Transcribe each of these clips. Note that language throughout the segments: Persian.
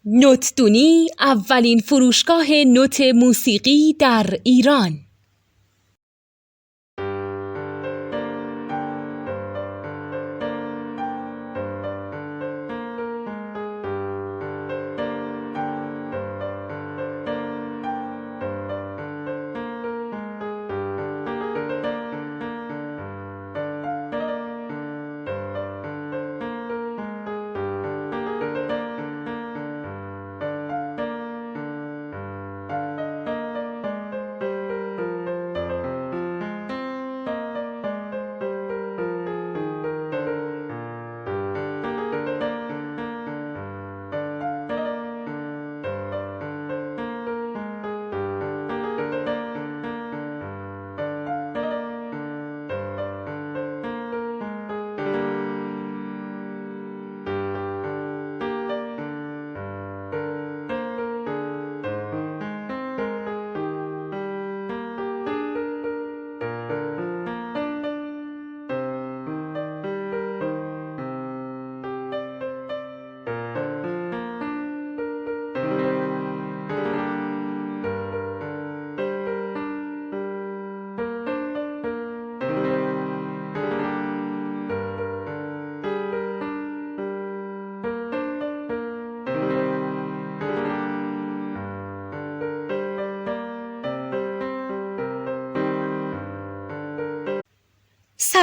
نوتدونی اولین فروشگاه نوت موسیقی در ایران.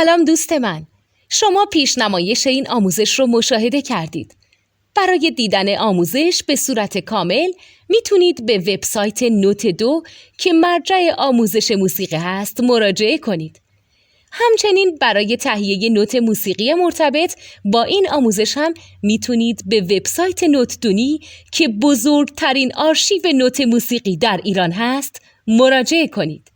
سلام دوست من، شما پیشنمایش این آموزش رو مشاهده کردید. برای دیدن آموزش به صورت کامل میتونید به وبسایت نوت2 که مرجع آموزش موسیقی هست مراجعه کنید. همچنین برای تهیه نوت موسیقی مرتبط با این آموزش هم میتونید به وبسایت نوتدونی که بزرگترین آرشیو نوت موسیقی در ایران هست مراجعه کنید.